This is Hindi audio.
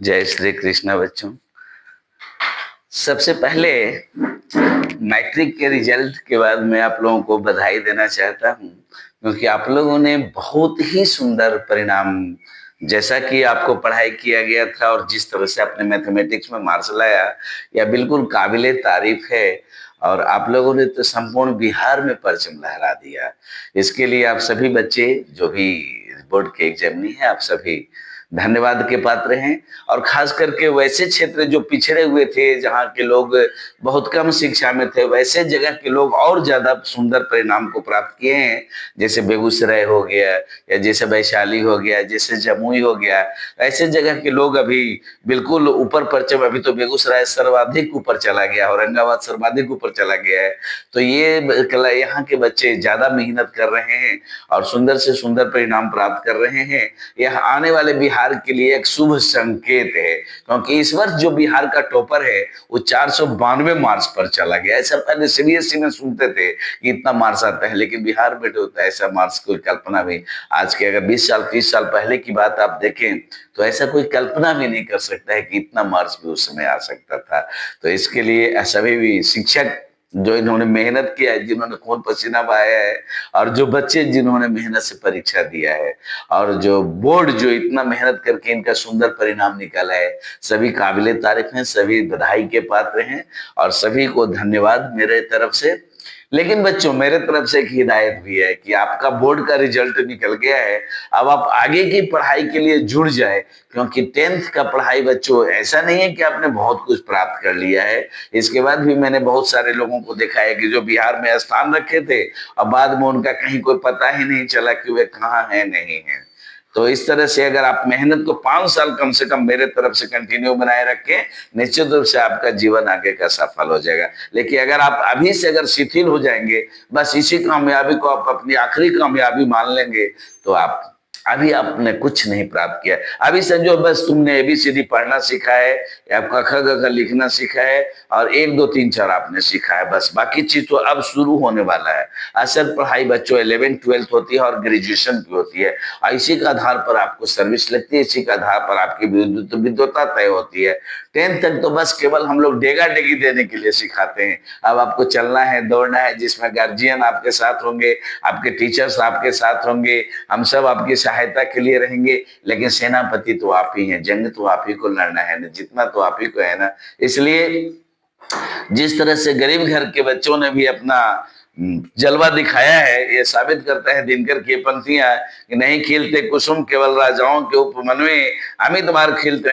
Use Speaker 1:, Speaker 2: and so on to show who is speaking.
Speaker 1: जय श्री कृष्ण बच्चों। सबसे पहले मैट्रिक के रिजल्ट के बाद मैं आप लोगों को बधाई देना चाहता हूं, क्योंकि आप लोगों ने बहुत ही सुंदर परिणाम, जैसा कि आपको पढ़ाई किया गया था और जिस तरह से आपने मैथमेटिक्स में मार्क्स लाया, यह बिल्कुल काबिले तारीफ है। और आप लोगों ने तो संपूर्ण बिहार में परचम लहरा दिया। इसके लिए आप सभी बच्चे जो भी बोर्ड के एग्जामिनी हैं, आप सभी धन्यवाद के पात्र हैं। और खास करके वैसे क्षेत्र जो पिछड़े हुए थे, जहाँ के लोग बहुत कम शिक्षा में थे, वैसे जगह के लोग और ज्यादा सुंदर परिणाम को प्राप्त किए हैं। जैसे बेगूसराय हो गया, या जैसे वैशाली हो गया, जैसे जमुई हो गया, ऐसे जगह के लोग अभी बिल्कुल ऊपर परचम। अभी तो बेगूसराय सर्वाधिक ऊपर चला गया, औरंगाबाद सर्वाधिक ऊपर चला गया है। तो ये कला यहाँ के बच्चे ज्यादा मेहनत कर रहे हैं और सुंदर से सुंदर परिणाम प्राप्त कर रहे हैं। यह आने वाले बिहार के लिए एक शुभ संकेत है, क्योंकि इस वर्ष जो बिहार का टॉपर है वो 492 मार्क्स पर चला गया। ऐसा पहले सीबीएसई में सुनते थे कि इतना मार्क्स आता है, लेकिन बिहार में तो ऐसा मार्क्स कोई कल्पना भी, आज के अगर 20 साल 30 साल पहले की बात आप देखें तो ऐसा कोई कल्पना भी नहीं कर सकता है कि इतना मार्क्स भी उस समय आ सकता था। तो इसके लिए सभी भी शिक्षक जो इन्होंने मेहनत किया है, जिन्होंने खून पसीना बहाया है, और जो बच्चे जिन्होंने मेहनत से परीक्षा दिया है, और जो बोर्ड जो इतना मेहनत करके इनका सुंदर परिणाम निकाला है, सभी काबिले तारीफ हैं, सभी बधाई के पात्र हैं और सभी को धन्यवाद मेरे तरफ से। लेकिन बच्चों, मेरे तरफ से एक हिदायत भी है कि आपका बोर्ड का रिजल्ट निकल गया है, अब आप आगे की पढ़ाई के लिए जुड़ जाए, क्योंकि 10th का पढ़ाई बच्चों ऐसा नहीं है कि आपने बहुत कुछ प्राप्त कर लिया है। इसके बाद भी मैंने बहुत सारे लोगों को देखा है कि जो बिहार में स्थान रखे थे और बाद में उनका कहीं कोई पता ही नहीं चला कि वे कहाँ है नहीं है। तो इस तरह से अगर आप मेहनत को 5 साल कम से कम मेरे तरफ से कंटिन्यू बनाए रखें, निश्चित रूप से आपका जीवन आगे का सफल हो जाएगा। लेकिन अगर आप अभी से अगर शिथिल हो जाएंगे, बस इसी कामयाबी को आप अपनी आखिरी कामयाबी मान लेंगे, तो आप अभी आपने कुछ नहीं प्राप्त किया। अभी समझो बस तुमने एबीसीडी पढ़ना सीखा है, या क ख ग घ लिखना सीखा है, और 1 2 3 4 आपने सीखा है, बस बाकी चीज तो अब शुरू होने वाला है। असल पढ़ाई बच्चों 11th 12th होती है और ग्रेजुएशन की होती है। इसी के आधार पर आपको सर्विस लगती है, इसी के आधार पर आपकी विद्वता तय होती है। 10th तक तो बस केवल हम लोग डेगा डेगी देने के लिए सिखाते हैं। अब आपको चलना है, दौड़ना है, जिसमें गार्जियन आपके साथ होंगे, आपके टीचर्स आपके साथ होंगे, हम सब आपकी सहायता के लिए रहेंगे। लेकिन सेनापति तो आप ही हैं, जंग तो आप ही को लड़ना है ना, जितना तो आप ही को है ना। इसलिए जिस तरह से गरीब घर के बच्चों ने भी अपना जलवा दिखाया है, ये साबित करता है दिनकर की पंक्तियां कि नहीं खिलते कुसुम केवल राजाओं के उपमन में, अमित बार खिलते